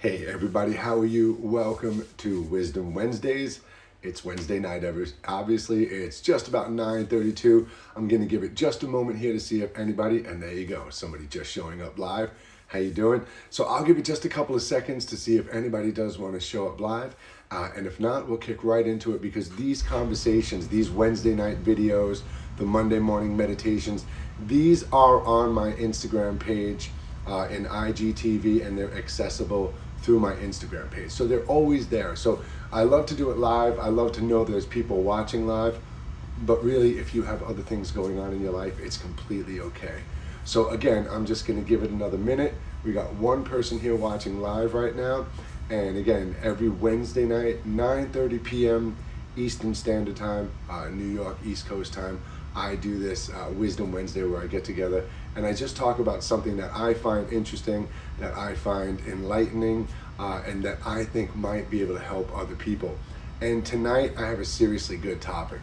Hey everybody, how are you? Welcome to Wisdom Wednesdays. It's Wednesday night, obviously. It's just about 9:32. I'm going to give it just a moment here to see if anybody, and there you go, somebody just showing up live. How you doing? So I'll give it just a couple of seconds to see if anybody does want to show up live. And if not, we'll kick right into it because these conversations, these Wednesday night videos, the Monday morning meditations, these are on my Instagram page in IGTV, and they're accessible through my Instagram page. So they're always there. So I love to do it live. I love to know there's people watching live. But really, if you have other things going on in your life, it's completely okay. So again, I'm just going to give it another minute. We got one person here watching live right now. And again, every Wednesday night, 9:30 p.m. Eastern Standard Time, New York East Coast time, I do this Wisdom Wednesday where I get together and I just talk about something that I find interesting, that I find enlightening, and that I think might be able to help other people. And tonight I have a seriously good topic.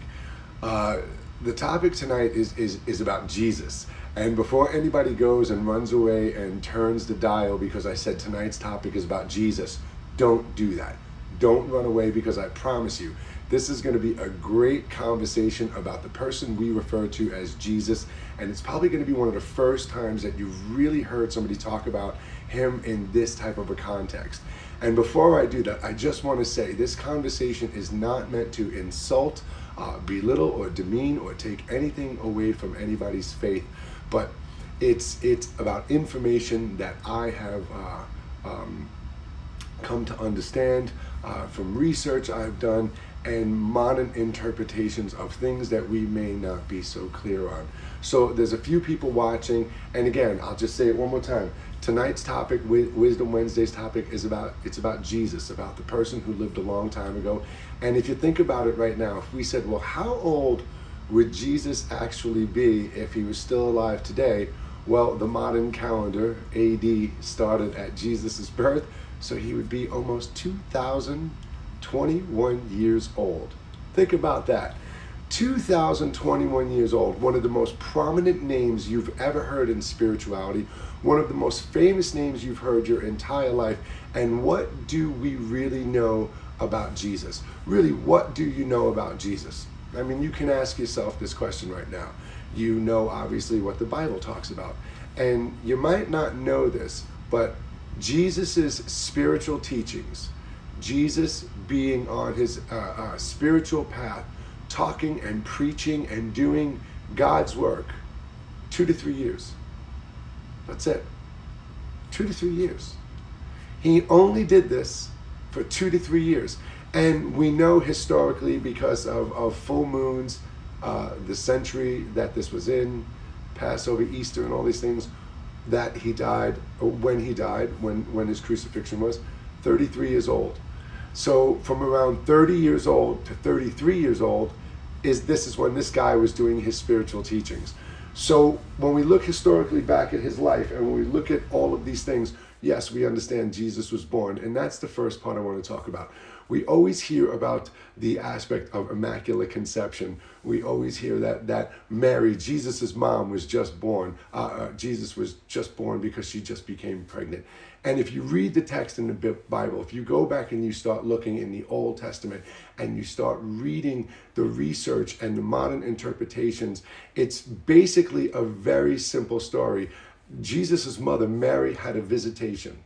The topic tonight is about Jesus. And before anybody goes and runs away and turns the dial because I said tonight's topic is about Jesus, don't do that. Don't run away, because I promise you, this is going to be a great conversation about the person we refer to as Jesus. And it's probably going to be one of the first times that you've really heard somebody talk about him in this type of a context. And before I do that, I just want to say this conversation is not meant to insult, belittle, or demean, or take anything away from anybody's faith. But it's about information that I have come to understand from research I've done and modern interpretations of things that we may not be so clear on. So there's a few people watching, and again, I'll just say it one more time. Tonight's topic, Wisdom Wednesday's topic, is about Jesus, about the person who lived a long time ago. And if you think about it right now, if we said, well, how old would Jesus actually be if he was still alive today? Well, the modern calendar, AD, started at Jesus' birth, so he would be almost 2,021 years old. Think about that. 2,021 years old, one of the most prominent names you've ever heard in spirituality, one of the most famous names you've heard your entire life. And what do we really know about Jesus? Really, what do you know about Jesus? I mean, you can ask yourself this question right now. You know, obviously, what the Bible talks about. And you might not know this, but Jesus's spiritual teachings, Jesus being on his spiritual path, talking and preaching and doing God's work, 2 to 3 years. That's it. 2 to 3 years. He only did this for 2 to 3 years. And we know historically, because of full moons, the century that this was in, Passover, Easter, and all these things, that he died, when his crucifixion was, 33 years old. So from around 30 years old to 33 years old, this is when this guy was doing his spiritual teachings. So when we look historically back at his life, and when we look at all of these things, yes, we understand Jesus was born. And that's the first part I want to talk about. We always hear about the aspect of Immaculate Conception. We always hear that Mary, Jesus' mom, was just born. Jesus was just born because she just became pregnant. And if you read the text in the Bible, if you go back and you start looking in the Old Testament and you start reading the research and the modern interpretations, it's basically a very simple story. Jesus' mother, Mary, had a visitation.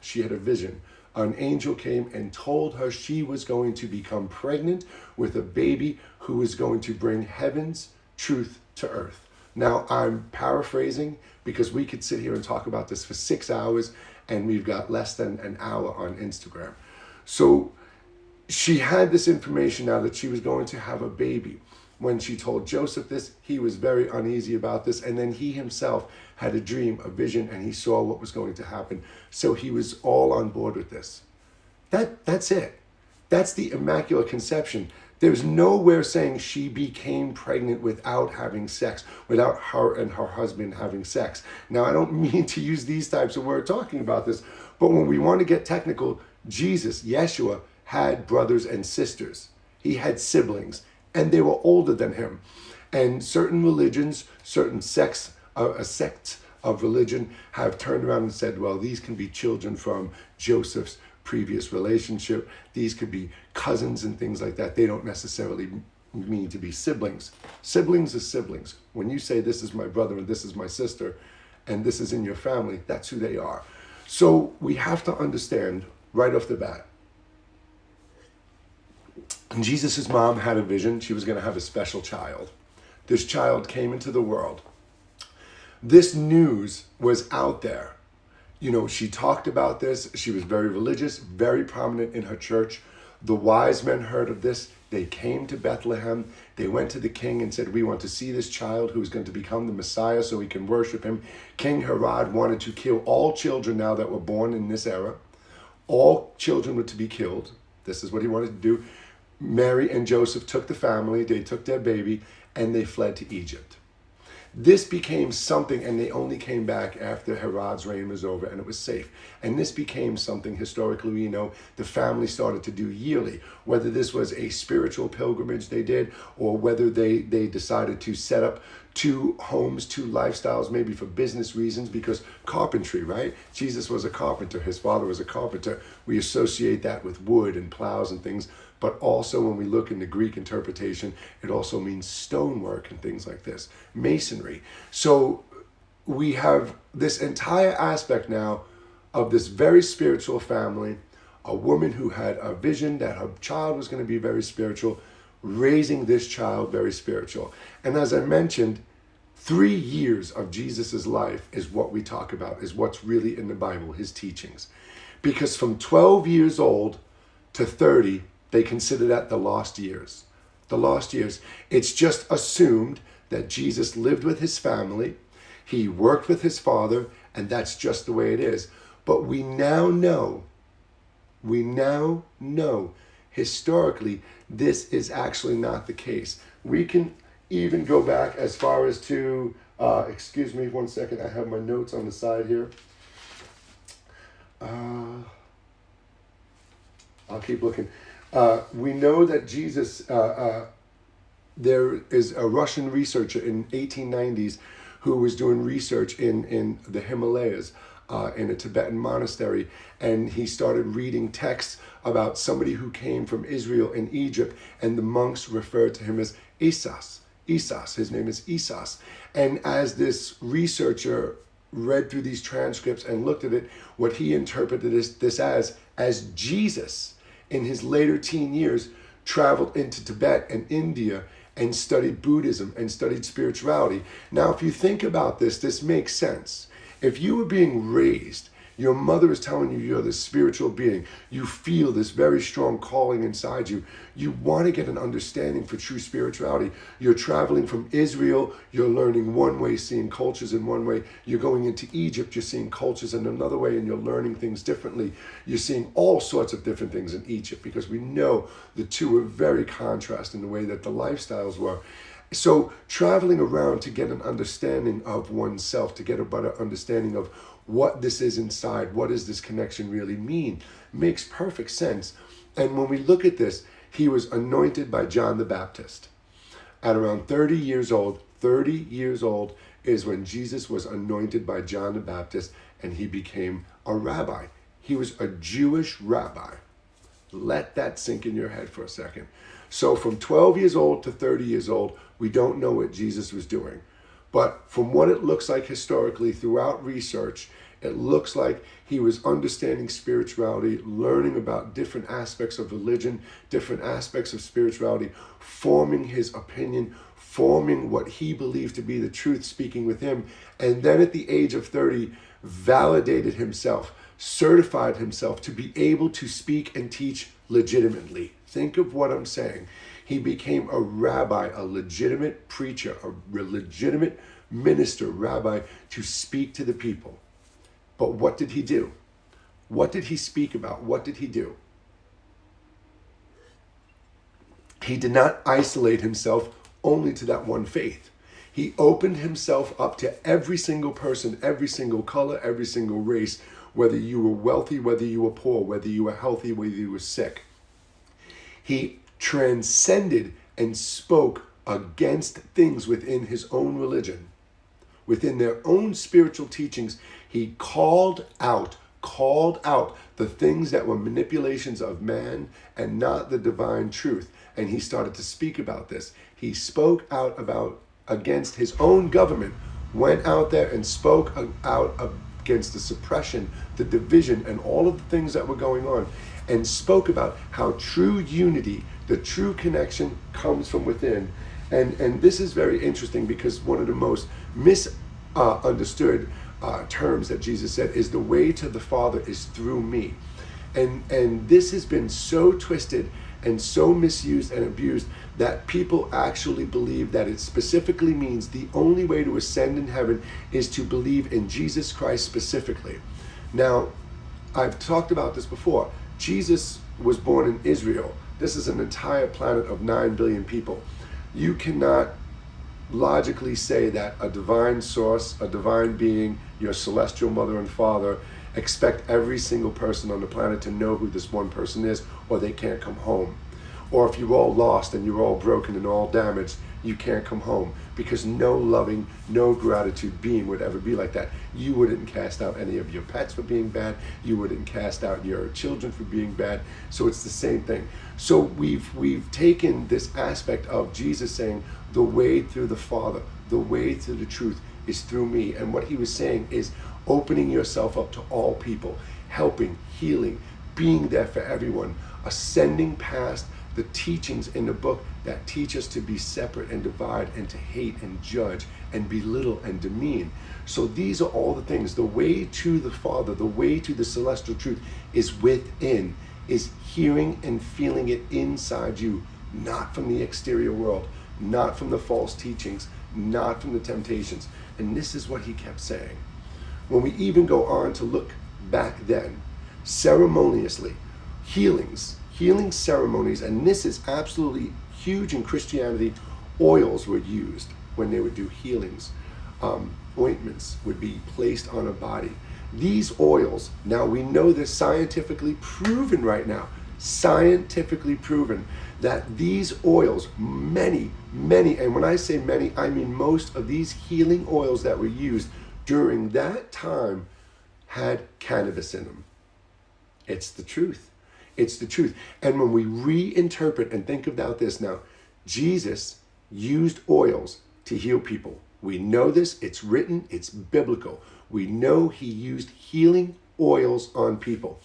She had a vision. An angel came and told her she was going to become pregnant with a baby who was going to bring heaven's truth to earth. Now, I'm paraphrasing because we could sit here and talk about this for 6 hours, and we've got less than an hour on Instagram. So she had this information now that she was going to have a baby. When she told Joseph this, he was very uneasy about this. And then he himself had a dream, a vision, and he saw what was going to happen. So he was all on board with this. That's it. That's the Immaculate Conception. There's nowhere saying she became pregnant without having sex, without her and her husband having sex. Now, I don't mean to use these types of words talking about this, but when we want to get technical, Jesus, Yeshua, had brothers and sisters. He had siblings, and they were older than him. And certain religions, certain sects of religion have turned around and said, well, these can be children from Joseph's previous relationship. These could be cousins and things like that. They don't necessarily mean to be siblings. Siblings are siblings. When you say this is my brother and this is my sister and this is in your family, that's who they are. So we have to understand right off the bat. And Jesus' mom had a vision. She was going to have a special child. This child came into the world. This news was out there. You know, she talked about this. She was very religious, very prominent in her church. The wise men heard of this. They came to Bethlehem. They went to the king and said, we want to see this child who is going to become the Messiah so we can worship him. King Herod wanted to kill all children now that were born in this era. All children were to be killed. This is what he wanted to do. Mary and Joseph took the family, they took their baby, and they fled to Egypt. This became something, and they only came back after Herod's reign was over and it was safe. And this became something historically, we know, the family started to do yearly. Whether this was a spiritual pilgrimage they did, or whether they decided to set up two homes, two lifestyles, maybe for business reasons, because carpentry, right? Jesus was a carpenter. His father was a carpenter. We associate that with wood and plows and things. But also when we look in the Greek interpretation, it also means stonework and things like this, masonry. So we have this entire aspect now of this very spiritual family, a woman who had a vision that her child was going to be very spiritual, raising this child very spiritual. And as I mentioned, 3 years of Jesus's life is what we talk about, is what's really in the Bible, his teachings. Because from 12 years old to 30, they consider that the lost years. The lost years. It's just assumed that Jesus lived with his family, he worked with his father, and that's just the way it is. But we now know historically, this is actually not the case. We can even go back as far as to, excuse me 1 second, I have my notes on the side here. I'll keep looking. We know that Jesus, there is a Russian researcher in 1890s who was doing research in the Himalayas, in a Tibetan monastery, and he started reading texts about somebody who came from Israel and Egypt, and the monks referred to him as Isas. His name is Isas. And as this researcher read through these transcripts and looked at it, what he interpreted this as Jesus, in his later teen years, traveled into Tibet and India and studied Buddhism and studied spirituality. Now, if you think about this, this makes sense. If you were being raised, your mother is telling you you're this spiritual being, you feel this very strong calling inside you, you want to get an understanding for true spirituality. You're traveling from Israel, you're learning one way, seeing cultures in one way. You're going into Egypt, you're seeing cultures in another way, and you're learning things differently. You're seeing all sorts of different things in Egypt, because we know the two are very contrast in the way that the lifestyles were. So traveling around to get an understanding of oneself, to get a better understanding of what this is inside, what does this connection really mean, makes perfect sense. And when we look at this, he was anointed by John the Baptist. At around 30 years old is when Jesus was anointed by John the Baptist, and he became a rabbi. He was a Jewish rabbi. Let that sink in your head for a second. So from 12 years old to 30 years old, we don't know what Jesus was doing. But from what it looks like historically throughout research, it looks like he was understanding spirituality, learning about different aspects of religion, different aspects of spirituality, forming his opinion, forming what he believed to be the truth, speaking with him. And then at the age of 30, validated himself, certified himself to be able to speak and teach legitimately. Think of what I'm saying. He became a rabbi, a legitimate preacher, a legitimate minister, rabbi, to speak to the people. But what did he do? What did he speak about? What did he do? He did not isolate himself only to that one faith. He opened himself up to every single person, every single color, every single race, whether you were wealthy, whether you were poor, whether you were healthy, whether you were sick. He transcended and spoke against things within his own religion, within their own spiritual teachings, he called out the things that were manipulations of man and not the divine truth. And he started to speak about this. He spoke out against his own government, went out there and spoke out against the suppression, the division, and all of the things that were going on, and spoke about how true unity, the true connection, comes from within. And this is very interesting, because one of the most misunderstood terms that Jesus said is, the way to the Father is through me. And this has been so twisted and so misused and abused that people actually believe that it specifically means the only way to ascend in heaven is to believe in Jesus Christ specifically. Now, I've talked about this before. Jesus was born in Israel. This is an entire planet of 9 billion people. You cannot logically say that a divine source, a divine being, your celestial mother and father, expect every single person on the planet to know who this one person is, or they can't come home. Or if you're all lost and you're all broken and all damaged, you can't come home, because no loving, no gratitude being would ever be like that. You wouldn't cast out any of your pets for being bad. You wouldn't cast out your children for being bad. So it's the same thing. So we've taken this aspect of Jesus saying, the way through the Father, the way to the truth is through me. And what he was saying is opening yourself up to all people, helping, healing, being there for everyone, ascending past the teachings in the book that teach us to be separate and divide and to hate and judge and belittle and demean. So these are all the things. The way to the Father, the way to the celestial truth is within, is hearing and feeling it inside you, not from the exterior world, not from the false teachings, not from the temptations. And this is what he kept saying. When we even go on to look back then, ceremoniously, healing ceremonies, and this is absolutely huge in Christianity, oils were used when they would do healings. Ointments would be placed on a body. These oils, now we know they're scientifically proven right now, scientifically proven that these oils, many, and when I say many, I mean most of these healing oils that were used during that time had cannabis in them. It's the truth. It's the truth. And when we reinterpret and think about this now, Jesus used oils to heal people. We know this. It's written. It's biblical. We know he used healing oils on people.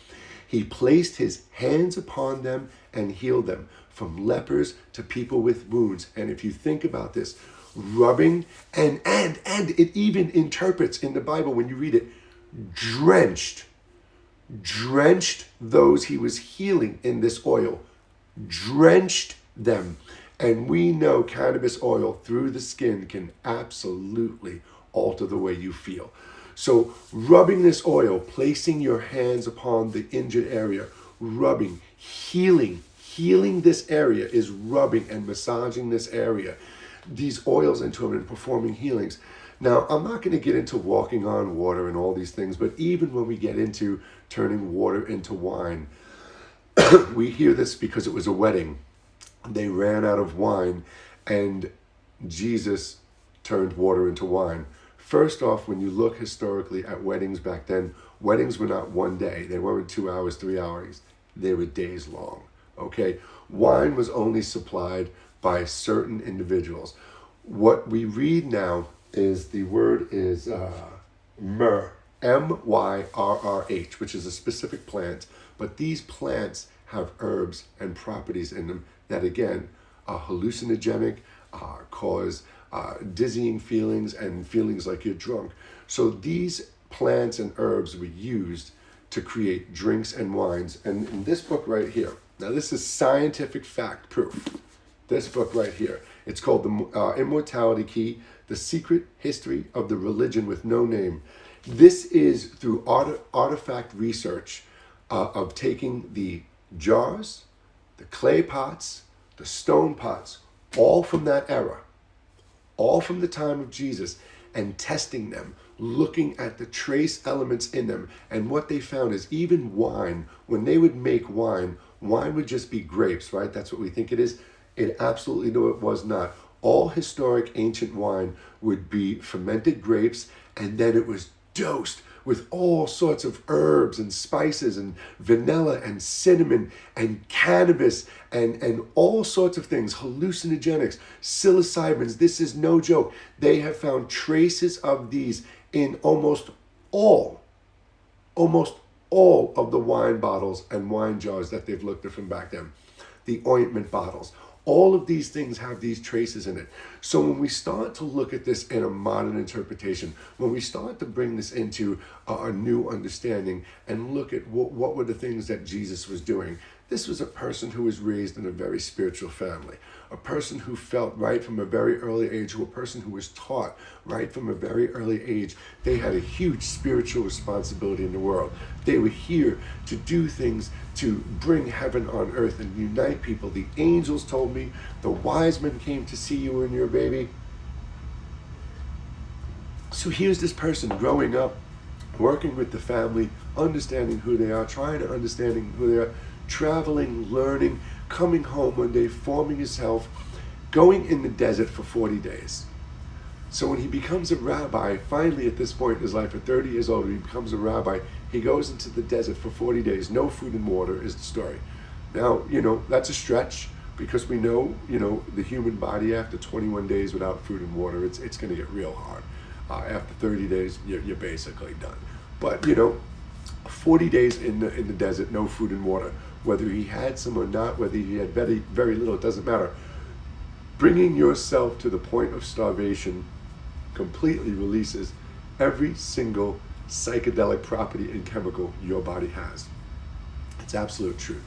He placed his hands upon them and healed them, from lepers to people with wounds. And if you think about this, rubbing, and it even interprets in the Bible when you read it, drenched those he was healing in this oil, drenched them. And we know cannabis oil through the skin can absolutely alter the way you feel. So rubbing this oil, placing your hands upon the injured area, rubbing, healing this area is rubbing and massaging this area, these oils into them and performing healings. Now, I'm not going to get into walking on water and all these things, but even when we get into turning water into wine, we hear this because it was a wedding. They ran out of wine and Jesus turned water into wine. First off, when you look historically at weddings back then, weddings were not one day. They weren't 2 hours, 3 hours. They were days long, okay? Wine was only supplied by certain individuals. What we read now is the word is myrrh, M-Y-R-R-H, which is a specific plant. But these plants have herbs and properties in them that, again, are hallucinogenic, cause dizzying feelings and feelings like you're drunk. So these plants and herbs were used to create drinks and wines. And in this book right here, now this is scientific fact proof. This book right here, it's called The Immortality Key, The Secret History of the Religion with No Name. This is through artifact research of taking the jars, the clay pots, the stone pots, all from that era, all from the time of Jesus, and testing them, looking at the trace elements in them. And what they found is even wine, when they would make wine would just be grapes, right? That's what we think it is. It absolutely no, it was not. All historic ancient wine would be fermented grapes, and then it was dosed with all sorts of herbs and spices and vanilla and cinnamon and cannabis and all sorts of things, hallucinogenics, psilocybins. This is no joke. They have found traces of these in almost all of the wine bottles and wine jars that they've looked at from back then. The ointment bottles. All of these things have these traces in it. So when we start to look at this in a modern interpretation, when we start to bring this into a new understanding and look at what were the things that Jesus was doing, this was a person who was raised in a very spiritual family, a person who felt right from a very early age, a person who was taught right from a very early age. They had a huge spiritual responsibility in the world. They were here to do things to bring heaven on earth and unite people. The angels told me, the wise men came to see you and your baby. So here's this person growing up, working with the family, understanding who they are, trying to understand who they are, traveling, learning, coming home one day, forming himself, going in the desert for 40 days. So when he becomes a rabbi, finally at this point in his life, at 30 years old, he becomes a rabbi, he goes into the desert for 40 days, no food and water is the story. Now, that's a stretch because we know, the human body after 21 days without food and water, it's going to get real hard. After 30 days, you're basically done. But, 40 days in the desert, no food and water. Whether he had some or not, whether he had very, very little, it doesn't matter. Bringing yourself to the point of starvation completely releases every single psychedelic property and chemical your body has. It's absolute truth.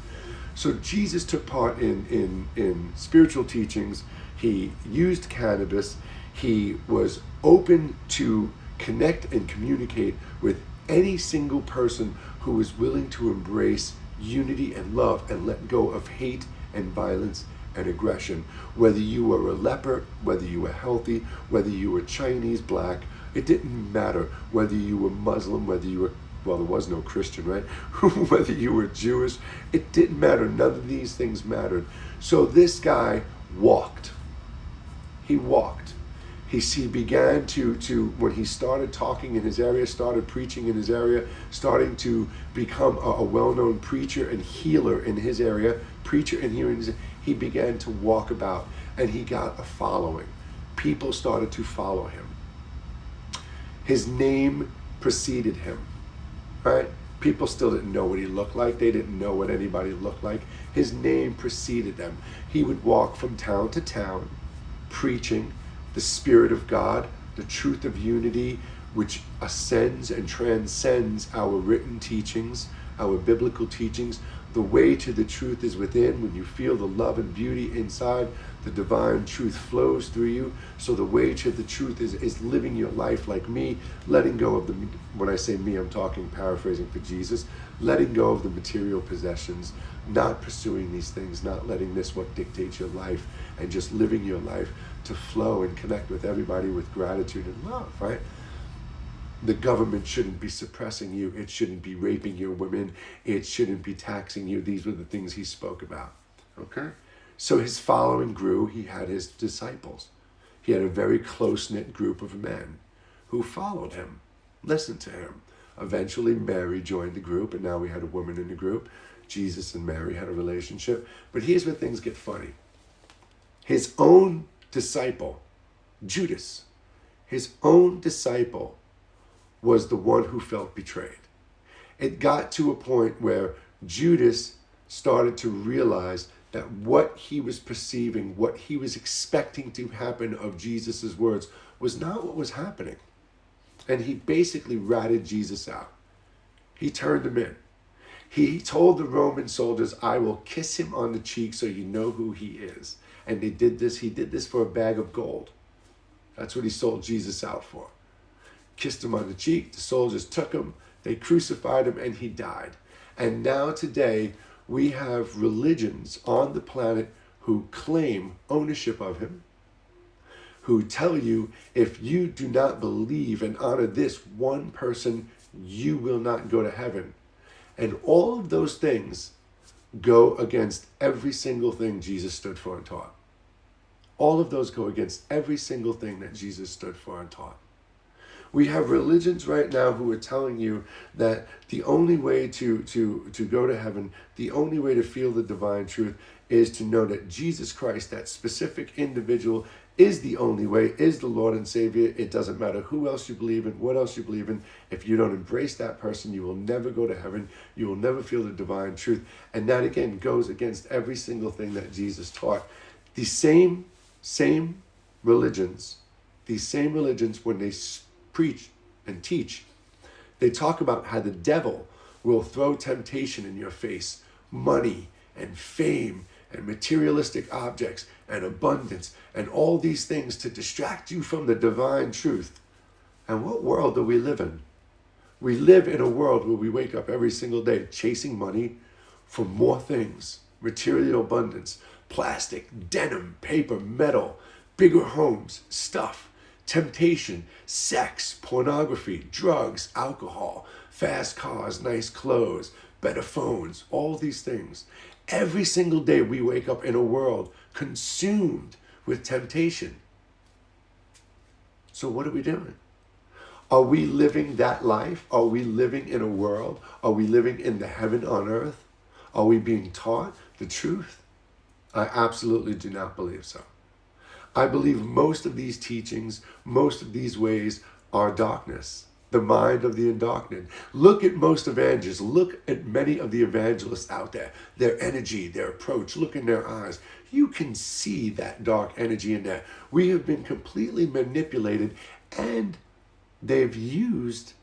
So Jesus took part in spiritual teachings. He used cannabis. He was open to connect and communicate with any single person who was willing to embrace unity and love and let go of hate and violence and aggression. Whether you were a leper, whether you were healthy, whether you were Chinese, black, it didn't matter. Whether you were Muslim, whether you were, well, there was no Christian, right? Whether you were Jewish, it didn't matter. None of these things mattered. So this guy walked. He walked. He began to, when he started talking in his area, started preaching in his area, starting to become a well-known preacher and healer in his area, preacher and healer in his area, he began to walk about and he got a following. People started to follow him. His name preceded him, right? People still didn't know what he looked like. They didn't know what anybody looked like. His name preceded them. He would walk from town to town, preaching the Spirit of God, the truth of unity, which ascends and transcends our written teachings, our biblical teachings. The way to the truth is within. When you feel the love and beauty inside, the divine truth flows through you. So the way to the truth is living your life like me, letting go of when I say me, I'm talking paraphrasing for Jesus, letting go of the material possessions, not pursuing these things, not letting this what dictates your life, and just living your life to flow and connect with everybody with gratitude and love, right? The government shouldn't be suppressing you. It shouldn't be raping your women. It shouldn't be taxing you. These were the things he spoke about, okay? So his following grew. He had his disciples. He had a very close-knit group of men who followed him, listened to him. Eventually, Mary joined the group, and now we had a woman in the group. Jesus and Mary had a relationship. But here's where things get funny. His own disciple, Judas, his own disciple, was the one who felt betrayed. It got to a point where Judas started to realize that what he was perceiving, what he was expecting to happen of Jesus' words was not what was happening. And he basically ratted Jesus out. He turned him in. He told the Roman soldiers, I will kiss him on the cheek so you know who he is. And they did this. He did this for a bag of gold. That's what he sold Jesus out for. Kissed him on the cheek. The soldiers took him. They crucified him and he died. And now today we have religions on the planet who claim ownership of him, who tell you if you do not believe and honor this one person, you will not go to heaven. And all of those things go against every single thing Jesus stood for and taught. All of those go against every single thing that Jesus stood for and taught. We have religions right now who are telling you that the only way to go to heaven, the only way to feel the divine truth is to know that Jesus Christ, that specific individual, is the only way, is the Lord and Savior. It doesn't matter who else you believe in, what else you believe in. If you don't embrace that person, you will never go to heaven. You will never feel the divine truth. And that, again, goes against every single thing that Jesus taught. The same religions, when they preach and teach, they talk about how the devil will throw temptation in your face, money and fame and materialistic objects and abundance and all these things to distract you from the divine truth. And what world do we live in? We live in a world where we wake up every single day chasing money for more things, material abundance, plastic, denim, paper, metal, bigger homes, stuff, temptation, sex, pornography, drugs, alcohol, fast cars, nice clothes, better phones, all these things. Every single day we wake up in a world consumed with temptation. So what are we doing? Are we living that life? Are we living in a world? Are we living in the heaven on earth? Are we being taught the truth? I absolutely do not believe so. I believe most of these teachings, most of these ways are darkness, the mind of the indoctrinated. Look at most evangelists. Look at many of the evangelists out there, their energy, their approach. Look in their eyes. You can see that dark energy in there. We have been completely manipulated, and they've used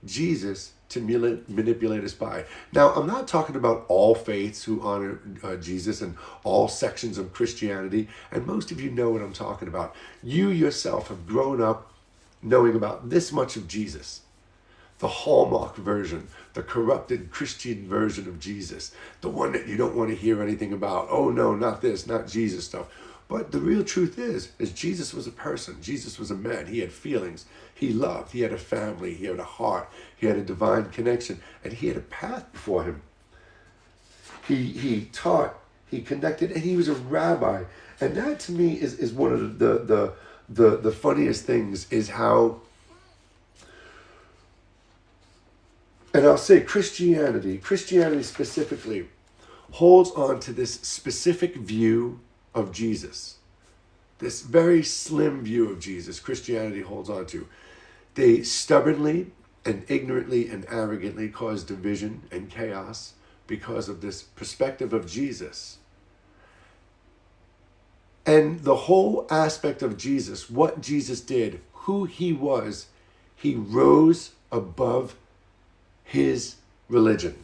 Jesus to manipulate us by. Now, I'm not talking about all faiths who honor Jesus and all sections of Christianity, and most of you know what I'm talking about. You yourself have grown up knowing about this much of Jesus, the hallmark version, the corrupted Christian version of Jesus, the one that you don't want to hear anything about. Oh no, not this, not Jesus stuff. But the real truth is Jesus was a person. Jesus was a man. He had feelings. He loved. He had a family. He had a heart. He had a divine connection. And he had a path before him. He taught. He conducted. And he was a rabbi. And that to me is one of the funniest things is how, and I'll say Christianity specifically holds on to this specific view of Jesus, this very slim view of Jesus Christianity holds on to. They stubbornly and ignorantly and arrogantly cause division and chaos because of this perspective of Jesus. And the whole aspect of Jesus, what Jesus did, who he was, he rose above his religion.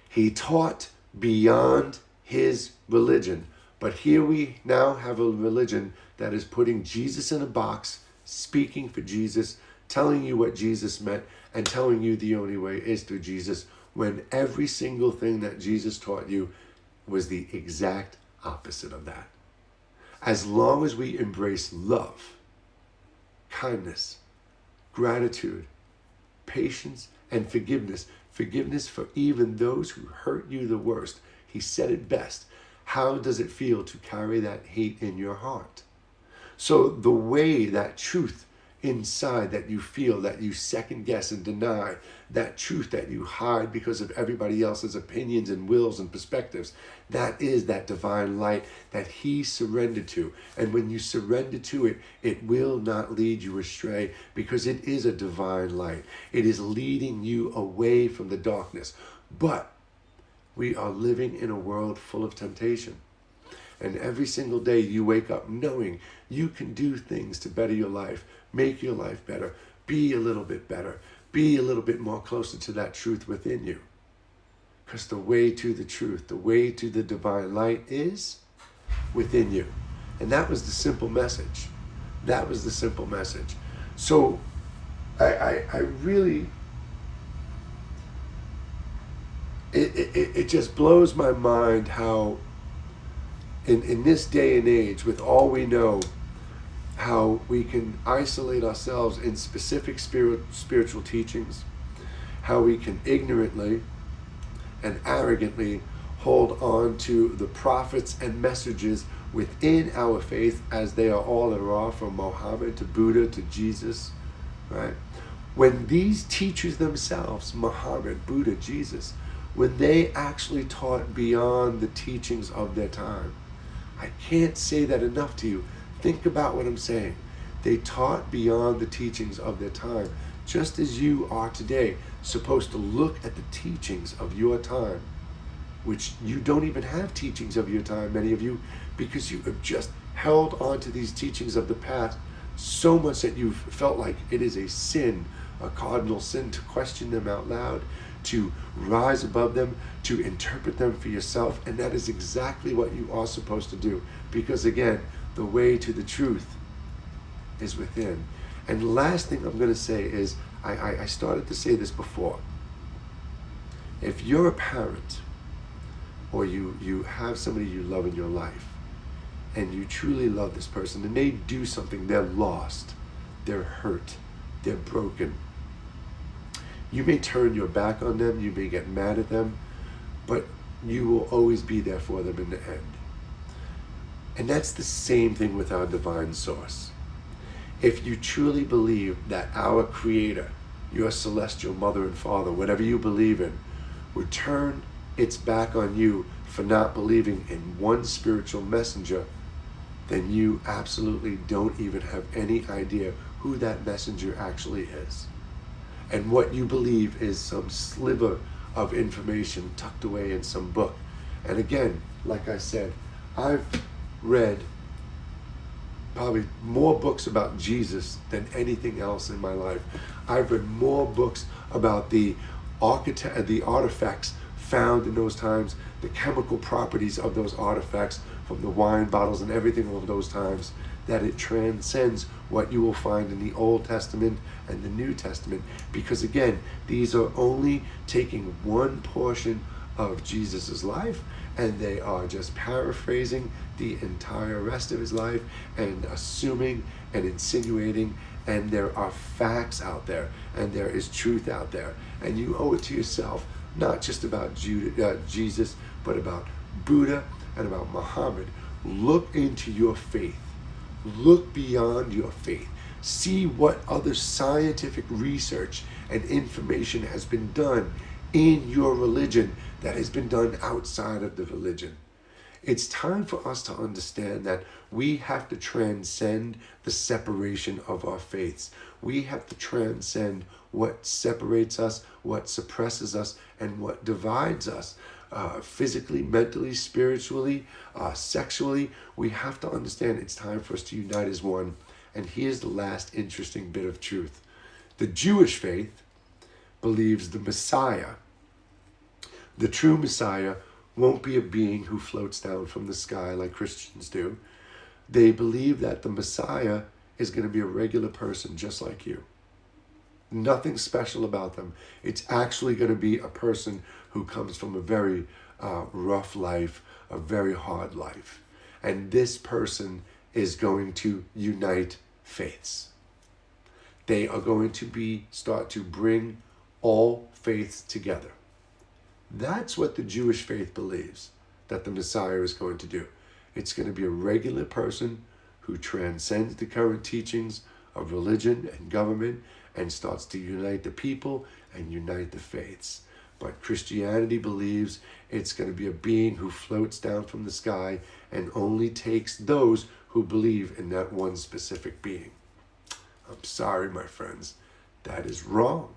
He taught beyond his religion. But here we now have a religion that is putting Jesus in a box, speaking for Jesus, telling you what Jesus meant, and telling you the only way is through Jesus, when every single thing that Jesus taught you was the exact opposite of that. As long as we embrace love, kindness, gratitude, patience, and forgiveness for even those who hurt you the worst, he said it best. How does it feel to carry that hate in your heart? So the way that truth inside that you feel, that you second guess and deny, that truth that you hide because of everybody else's opinions and wills and perspectives, that is that divine light that he surrendered to. And when you surrender to it, it will not lead you astray because it is a divine light. It is leading you away from the darkness. But we are living in a world full of temptation. And every single day you wake up knowing you can do things to better your life, make your life better, be a little bit better, be a little bit more closer to that truth within you. Because the way to the truth, the way to the divine light is within you. And that was the simple message. That was the simple message. So I really... It just blows my mind how in this day and age, with all we know, how we can isolate ourselves in specific spiritual teachings, how we can ignorantly and arrogantly hold on to the prophets and messages within our faith, as they are all that are, from Muhammad to Buddha to Jesus, right? When these teachers themselves, Muhammad, Buddha, Jesus, when they actually taught beyond the teachings of their time, I can't say that enough to you. Think about what I'm saying. They taught beyond the teachings of their time, just as you are today supposed to look at the teachings of your time, which you don't even have teachings of your time, many of you, because you have just held on to these teachings of the past so much that you've felt like it is a sin, a cardinal sin, to question them out loud, to rise above them, to interpret them for yourself. And that is exactly what you are supposed to do, because again, the way to the truth is within. And the last thing I'm going to say is, I started to say this before. If you're a parent, or you have somebody you love in your life, and you truly love this person, and they do something, they're lost, they're hurt, they're broken. You may turn your back on them, you may get mad at them, but you will always be there for them in the end. And that's the same thing with our divine source. If you truly believe that our Creator, your celestial mother and father, whatever you believe in, would turn its back on you for not believing in one spiritual messenger, then you absolutely don't even have any idea who that messenger actually is. And what you believe is some sliver of information tucked away in some book. And again, like I said, I've read probably more books about Jesus than anything else in my life. I've read more books about the artifacts found in those times, the chemical properties of those artifacts from the wine bottles and everything of those times, that it transcends what you will find in the Old Testament and the New Testament. Because again, these are only taking one portion of Jesus's life, and they are just paraphrasing the entire rest of his life and assuming and insinuating. And there are facts out there, and there is truth out there, and you owe it to yourself, not just about Jesus, but about Buddha and about Muhammad. Look into your faith. Look beyond your faith. See what other scientific research and information has been done in your religion that has been done outside of the religion. It's time for us to understand that we have to transcend the separation of our faiths. We have to transcend what separates us, what suppresses us, and what divides us. Physically, mentally, spiritually, sexually. We have to understand it's time for us to unite as one. And here's the last interesting bit of truth. The Jewish faith believes the Messiah, the true Messiah, won't be a being who floats down from the sky like Christians do. They believe that the Messiah is going to be a regular person just like you. Nothing special about them. It's actually going to be a person who comes from a very rough life, a very hard life. And this person is going to unite faiths. They are going to start to bring all faiths together. That's what the Jewish faith believes that the Messiah is going to do. It's going to be a regular person who transcends the current teachings of religion and government and starts to unite the people and unite the faiths. But Christianity believes it's going to be a being who floats down from the sky and only takes those who believe in that one specific being. I'm sorry, my friends, that is wrong.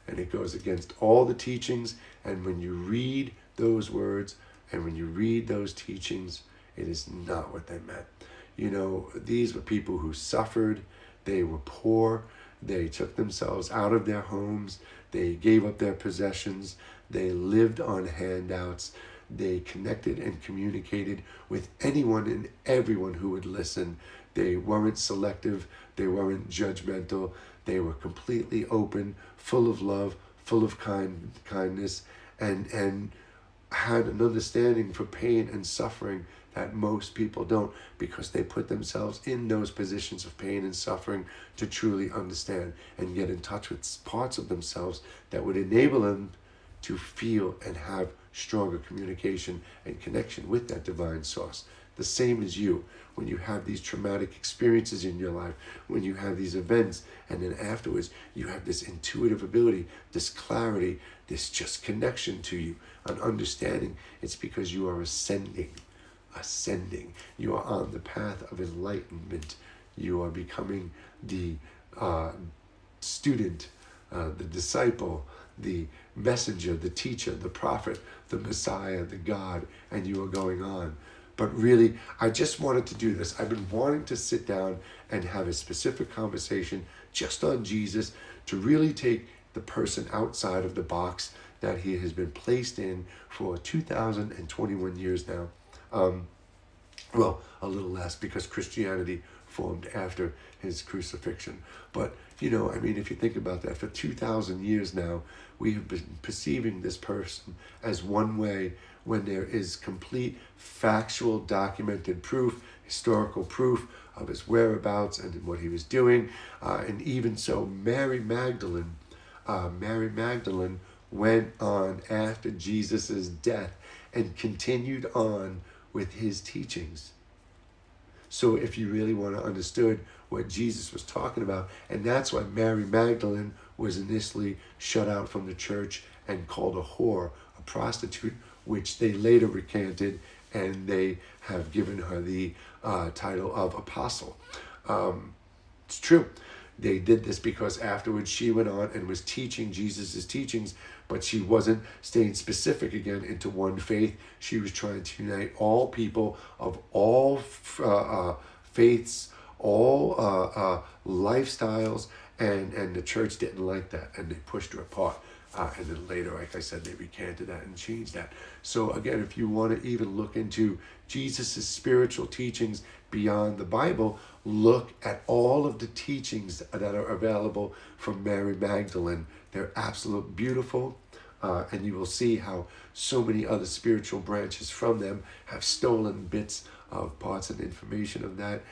And it goes against all the teachings. And when you read those words and when you read those teachings, it is not what they meant. You know, these were people who suffered. They were poor. They took themselves out of their homes. They gave up their possessions. They lived on handouts. They connected and communicated with anyone and everyone who would listen. They weren't selective. They weren't judgmental. They were completely open, full of love, full of kindness, and had an understanding for pain and suffering that most people don't, because they put themselves in those positions of pain and suffering to truly understand and get in touch with parts of themselves that would enable them to feel and have stronger communication and connection with that divine source, the same as you. When you have these traumatic experiences in your life, when you have these events, and then afterwards you have this intuitive ability, this clarity, this just connection to you, an understanding, it's because you are ascending. You are on the path of enlightenment. You are becoming the student, the disciple, the messenger, the teacher, the prophet, the Messiah, the God, and you are going on. But really, I just wanted to do this. I've been wanting to sit down and have a specific conversation just on Jesus, to really take the person outside of the box that he has been placed in for 2021 years now. Well, a little less, because Christianity formed after his crucifixion. But, if you think about that, for 2,000 years now, we have been perceiving this person as one way, when there is complete factual documented proof, historical proof of his whereabouts and what he was doing. And even so, Mary Magdalene went on after Jesus' death and continued on with his teachings. So if you really want to understand what Jesus was talking about, and that's why Mary Magdalene was initially shut out from the church and called a whore, a prostitute, which they later recanted, and they have given her the title of apostle. It's true. They did this because afterwards she went on and was teaching Jesus' teachings, but she wasn't staying specific again into one faith. She was trying to unite all people of all faiths, all lifestyles, and the church didn't like that, and they pushed her apart. And then later, like I said, they recanted that and changed that. So again, if you want to even look into Jesus' spiritual teachings beyond the Bible, look at all of the teachings that are available from Mary Magdalene. They're absolutely beautiful. And you will see how so many other spiritual branches from them have stolen bits of parts and information of that.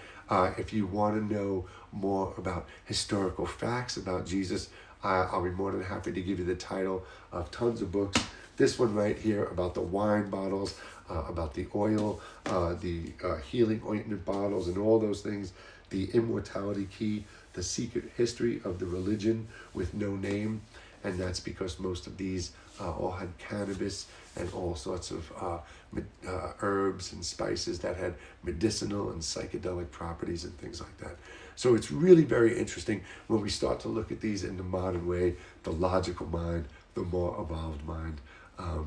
If you want to know more about historical facts about Jesus, I'll be more than happy to give you the title of tons of books. This one right here about the wine bottles, about the oil, the healing ointment bottles and all those things, the immortality key, the secret history of the religion with no name. And that's because most of these all had cannabis and all sorts of herbs and spices that had medicinal and psychedelic properties and things like that. So it's really very interesting when we start to look at these in the modern way, the logical mind, the more evolved mind, a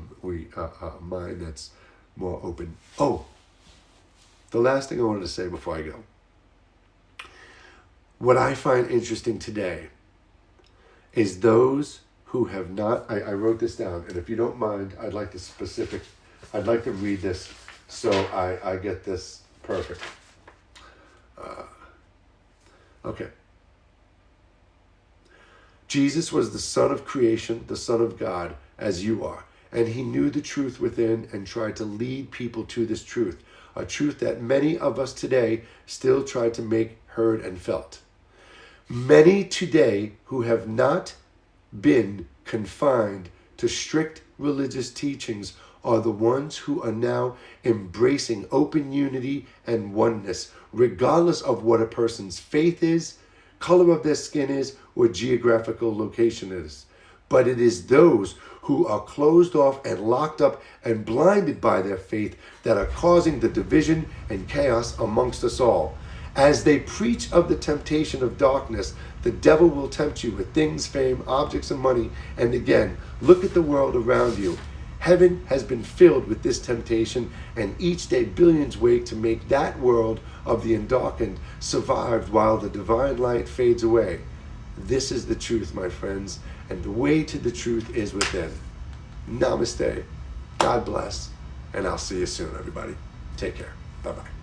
mind that's more open. Oh, the last thing I wanted to say before I go. What I find interesting today is those who have not, I wrote this down, and if you don't mind, I'd like to read this so I get this perfect. Okay. Jesus was the Son of creation, the Son of God, as you are, and he knew the truth within and tried to lead people to this truth, a truth that many of us today still try to make heard and felt. Many today who have not been confined to strict religious teachings are the ones who are now embracing open unity and oneness, regardless of what a person's faith is, color of their skin is, or geographical location is. But it is those who are closed off and locked up and blinded by their faith that are causing the division and chaos amongst us all. As they preach of the temptation of darkness, the devil will tempt you with things, fame, objects, and money. And again, look at the world around you. Heaven has been filled with this temptation, and each day billions wake to make that world of the undarkened survive while the divine light fades away. This is the truth, my friends, and the way to the truth is within. Namaste. God bless, and I'll see you soon, everybody. Take care. Bye-bye.